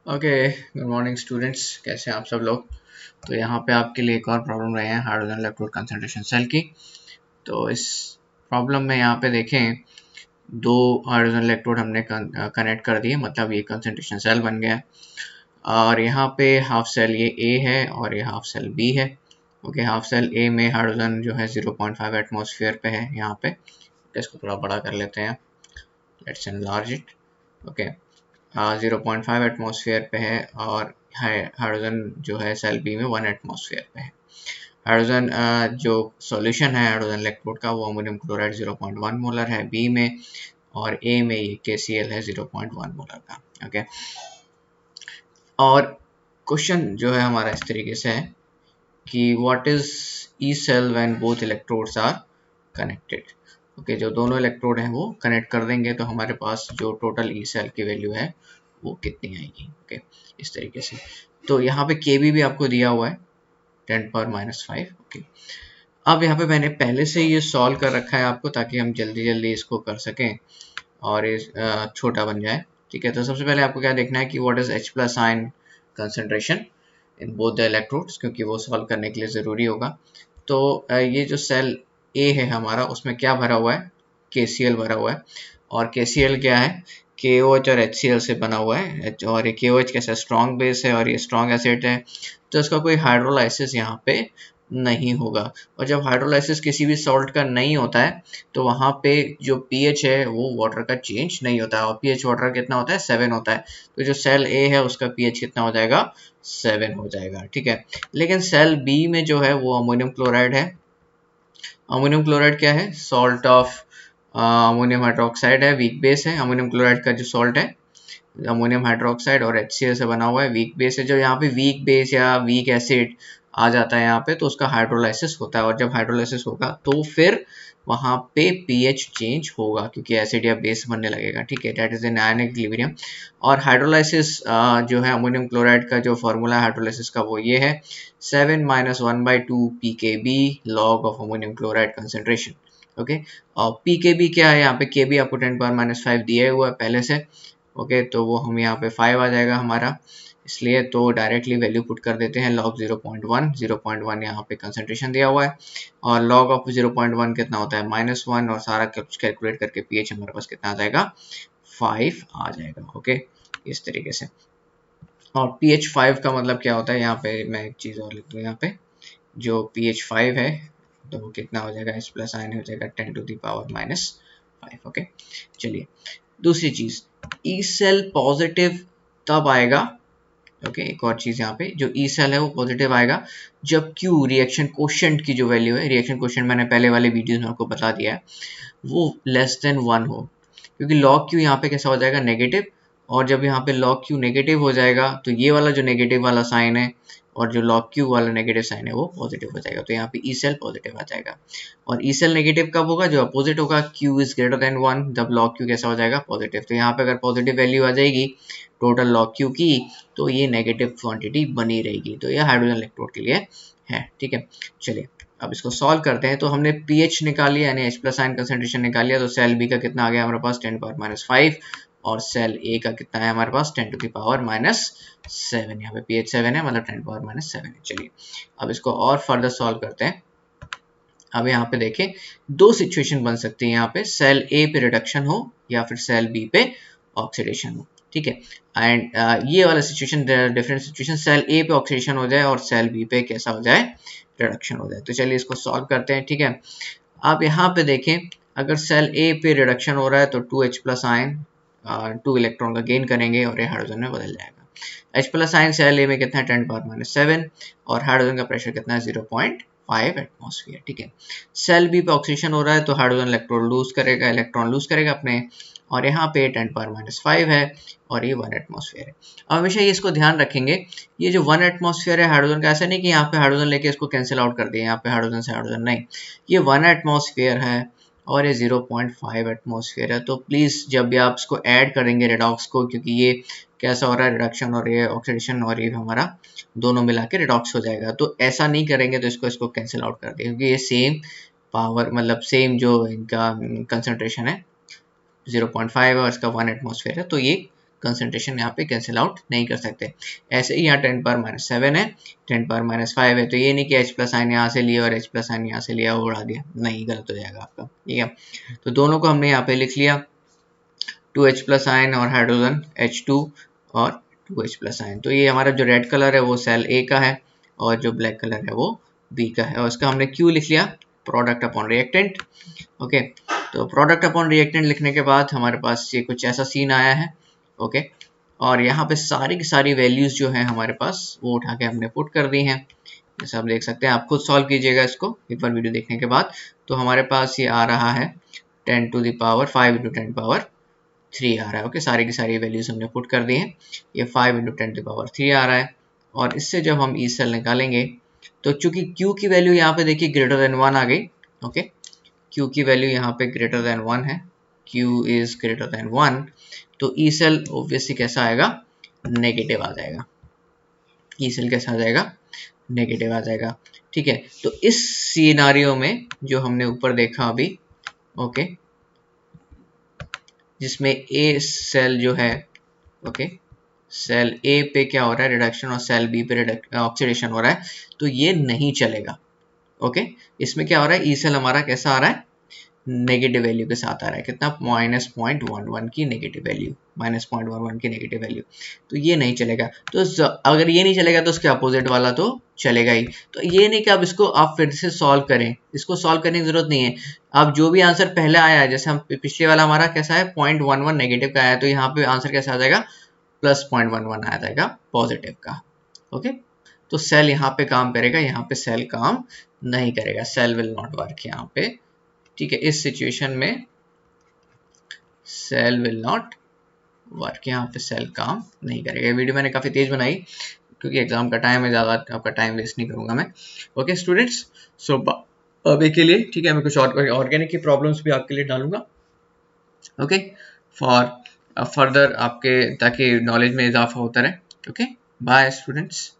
Okay, good morning students. कैसे हैं आप सब लोग। तो यहाँ पे आपके लिए एक और प्रॉब्लम रहे हैं हाइड्रोजन इलेक्ट्रोड कंसंट्रेशन सेल की। तो इस प्रॉब्लम में यहाँ पे देखें, दो हाइड्रोजन इलेक्ट्रोड हमने कनेक्ट कर दिए, मतलब ये कंसंट्रेशन सेल बन गया है। और यहाँ पे हाफ सेल ये ए है और ये हाफ सेल बी है। ओके, हाफ सेल ए में हाइड्रोजन जो है 0.5 एटमॉस्फेयर पे है यहाँ पे। इसको थोड़ा बड़ा कर लेते हैं, let's enlarge it. Okay, 0.5 atmosphere पे है और हाइड्रोजन जो है सेल बी में 1 एटमॉस्फेयर पे है। हाइड्रोजन जो सॉल्यूशन है हाइड्रोजन इलेक्ट्रोड का, वो अमोनियम क्लोराइड 0.1 मोलर है बी में, और ए में ये KCl है 0.1 मोलर का। ओके, और क्वेश्चन जो है हमारा इस तरीके से है कि what is E cell when both electrodes are connected. Okay, जो दोनों इलेक्ट्रोड हैं वो कनेक्ट कर देंगे तो हमारे पास जो टोटल ई सेल की वैल्यू है वो कितनी आएगी। ओके, इस तरीके से। तो यहाँ पे KB भी आपको दिया हुआ है 10⁻⁵। ओके, अब यहाँ पे मैंने पहले से ये सॉल्व कर रखा है आपको, ताकि हम जल्दी जल्दी इसको कर सकें और ये छोटा बन जाए। ठीक है, तो सबसे पहले आपको क्या देखना है कि what is H+ ion concentration in both the electrodes, क्योंकि वो सॉल्व करने के लिए ज़रूरी होगा। तो ये जो सेल ए है हमारा, उसमें क्या भरा हुआ है, KCl भरा हुआ है। और KCl क्या है, KOH और HCl से बना हुआ है। और ये KOH कैसा स्ट्रॉन्ग बेस है और ये स्ट्रॉन्ग एसिड है, तो इसका कोई हाइड्रोलाइसिस यहाँ पे नहीं होगा। और जब हाइड्रोलाइसिस किसी भी सॉल्ट का नहीं होता है तो वहाँ पे जो pH है वो वाटर का चेंज नहीं होता है, और pH वाटर कितना होता है, 7 होता है। तो जो सेल A है उसका pH कितना हो जाएगा, 7 हो जाएगा। ठीक है, लेकिन सेल B में जो है वो अमोनियम क्लोराइड है। अमोनियम क्लोराइड क्या है, सॉल्ट ऑफ अमोनियम हाइड्रोक्साइड है, वीक बेस है। अमोनियम क्लोराइड का जो सॉल्ट है अमोनियम हाइड्रोक्साइड और HCl से बना हुआ है, वीक बेस है। जो यहाँ पे वीक बेस या वीक एसिड आ जाता है यहाँ पे, तो उसका हाइड्रोलाइसिस होता है, और जब हाइड्रोलाइसिस होगा तो फिर वहाँ पे pH चेंज होगा, क्योंकि एसिड या बेस बनने लगेगा। ठीक है, that is an ionic equilibrium. और हाइड्रोलाइसिस जो है अमोनियम क्लोराइड का जो फॉर्मूला हाइड्रोलाइसिस का वो ये है 7 - 1/2 pKb log of ammonium chloride concentration. Okay, और pKb क्या है, यहाँ पे Kb आपको 10⁻⁵ दिया हुआ है पहले से। ओके, तो वो हम यहाँ पे 5 आ जाएगा हमारा, इसलिए तो डायरेक्टली वैल्यू पुट कर देते हैं। log 0.1 यहाँ पे कंसंट्रेशन दिया हुआ है, और log ऑफ 0.1 कितना होता है, -1, और सारा कुछ कैलकुलेट करके pH हमारे पास कितना आ जाएगा, 5 आ जाएगा। ओके, इस तरीके से। और pH 5 का मतलब क्या होता है, यहाँ पे मैं एक चीज़ और लिख दूँ, यहाँ पे जो pH 5 है तो वो कितना हो जाएगा, H+ आयन हो जाएगा 10⁻⁵। ओके, चलिए दूसरी चीज, ई सेल पॉजिटिव तब आएगा। ओके, एक और चीज यहाँ पे, जो ई सेल है वो पॉजिटिव आएगा जब Q रिएक्शन कोशेंट की जो वैल्यू है, रिएक्शन कोशेंट मैंने पहले वाले वीडियो में आपको बता दिया है, वो <<1 हो। क्योंकि log Q यहाँ पे कैसा हो जाएगा, नेगेटिव। और जब यहाँ पे log Q नेगेटिव हो जाएगा तो ये वाला जो नेगेटिव वाला साइन है और जो log Q वाला नेगेटिव साइन है वो पॉजिटिव हो जाएगा, तो यहाँ पे ई सेल पॉजिटिव आ जाएगा। और ई सेल नेगेटिव कब होगा, जो अपोजिट होगा, Q इज ग्रेटर देन 1, जब log Q कैसा हो जाएगा, पॉजिटिव। तो यहाँ पे अगर पॉजिटिव वैल्यू आ जाएगी टोटल log Q की, तो ये नेगेटिव क्वांटिटी बनी रहेगी। तो ये हाइड्रोजन इलेक्ट्रोड के लिए है। ठीक है, चलिए अब इसको सॉल्व करते हैं। तो हमने pH निकाल लिया, यानी H+ आयन कंसंट्रेशन निकाल लिया। तो सेल B का कितना आ गया हमारे पास, 10⁻⁵, और सेल A का कितना है हमारे पास, 10⁻⁷। यहाँ पे pH 7 है, मतलब 10⁻⁷ है। चलिए अब इसको और फर्दर सॉल्व करते हैं। अब यहाँ पे देखें, दो सिचुएशन बन सकती है यहाँ पे, सेल A पे रिडक्शन हो या फिर सेल B पे ऑक्सीडेशन हो। ठीक है, एंड ये वाला situation, different situation, cell A पे ऑक्सीडेशन हो जाए और सेल B पे कैसा हो जाए, रिडक्शन हो जाए। तो चलिए इसको सॉल्व करते हैं। ठीक है, आप यहाँ पे देखें, अगर सेल A पे रिडक्शन हो रहा है तो 2H+ आयन 2 इलेक्ट्रॉन का गेन करेंगे और ये हाइड्रोजन में बदल जाएगा। H+ आयन सेल A में कितना है, 10⁻⁷, और हाइड्रोजन का प्रेशर कितना है, 0.5 एटमॉस्फेयर। ठीक है, सेल B पे ऑक्सीडेशन हो रहा है तो हाइड्रोजन इलेक्ट्रॉन लूज करेगा अपने, और यहाँ पे 10⁻⁵ है और ये 1 एटमॉस्फेयर है। अब हमेशा ये इसको ध्यान रखेंगे, ये जो 1 एटमॉस्फेयर है हाइड्रोजन का, ऐसा नहीं कि यहाँ पे हाइड्रोजन लेके इसको कैंसिल आउट कर दिए, यहाँ पे हाइड्रोजन से हाइड्रोजन नहीं, ये 1 एटमॉस्फेयर है और ये 0.5 एटमॉस्फेयर है। तो प्लीज़ जब भी आप इसको ऐड करेंगे रेडॉक्स को, क्योंकि ये कैसा हो रहा है, रिडक्शन और ये ऑक्सीडेशन और ये हमारा दोनों मिला के रिडॉक्स हो जाएगा, तो ऐसा नहीं करेंगे तो इसको कैंसिल आउट कर देंगे, क्योंकि ये सेम पावर, मतलब सेम जो इनका कंसंट्रेशन है 0.5 है और इसका 1 एटमॉस्फेयर है, तो ये कंसंट्रेशन यहाँ पे कैंसिल आउट नहीं कर सकते। ऐसे ही यहाँ 10⁻⁻7 है, 10⁻⁵ है, तो ये नहीं कि h प्लस आइन यहाँ से लिया और h प्लस आइन यहाँ से लिया वो उड़ा दिया, नहीं, गलत हो जाएगा आपका। ठीक है, तो दोनों को हमने यहाँ पे लिख लिया, 2h प्लस आइन और हाइड्रोजन H2 और 2h प्लस आइन। तो ये हमारा जो रेड कलर है वो सेल A का है और जो ब्लैक कलर है वो B का है, और इसका हमने Q लिख लिया, प्रोडक्ट अपॉन रिएक्टेंट। ओके, तो प्रोडक्ट अपॉन रिएक्टेंट लिखने के बाद हमारे पास ये कुछ ऐसा सीन आया है। ओके, और यहाँ पे सारी की सारी वैल्यूज जो है हमारे पास वो उठा के हमने पुट कर दी हैं, जैसे आप देख सकते हैं। आप खुद सॉल्व कीजिएगा इसको एक बार वीडियो देखने के बाद। तो हमारे पास ये आ रहा है 10 to the power 5 into 10 power 3 आ रहा है। ओके, सारी की सारी वैल्यूज हमने पुट कर दी हैं, ये 5 इंटू 10 टू पावर 3 आ रहा है। और इससे जब हम ई सेल निकालेंगे तो चूंकि Q की वैल्यू यहाँ पे देखिए ग्रेटर देन 1 आ गई। ओके, Q की वैल्यू यहाँ पे ग्रेटर देन 1 है, Q इज ग्रेटर देन 1, तो ई सेल ऑब्वियसली कैसा आएगा, नेगेटिव आ जाएगा। ई सेल कैसा आ जाएगा, नेगेटिव आ जाएगा। ठीक है, तो इस सिनेरियो में जो हमने ऊपर देखा अभी, ओके, जिसमें ए सेल जो है, ओके, सेल ए पे क्या हो रहा है, रिडक्शन, और सेल बी पे ऑक्सीडेशन हो रहा है, तो ये नहीं चलेगा। ओके, इसमें क्या हो रहा है, ई सेल हमारा कैसा आ रहा है, नेगेटिव वैल्यू के साथ आ रहा है, कितना, -0.11 की नेगेटिव वैल्यू, -0.11 की नेगेटिव वैल्यू, तो ये नहीं चलेगा। तो अगर ये नहीं चलेगा तो उसके अपोजिट वाला तो चलेगा ही। तो ये नहीं कि आप इसको आप फिर से सॉल्व करें, इसको सॉल्व करने की जरूरत नहीं है। आप जो भी आंसर पहले आया है, जैसे हम पिछले वाला हमारा कैसा है, 0.11 नेगेटिव का आया, तो यहाँ पे आंसर कैसा आ जाएगा, +0.11 आ जाएगा पॉजिटिव का। ओके, तो सेल यहाँ पे काम करेगा, यहाँ पे सेल काम नहीं करेगा, सेल विल नॉट वर्क यहाँ पे। ठीक है, इस सिचुएशन में सेल विल नॉट वर्क, यहाँ पे सेल काम नहीं करेगा। वीडियो मैंने काफी तेज बनाई क्योंकि एग्जाम का टाइम है, ज्यादा आपका टाइम वेस्ट नहीं करूंगा मैं। ओके स्टूडेंट्स, सो अभी के लिए ठीक है, मैं कुछ और ऑर्गेनिक की प्रॉब्लम्स भी आपके लिए डालूंगा। ओके, फॉर फर्दर आपके, ताकि नॉलेज में इजाफा होता रहे। Okay, bye students.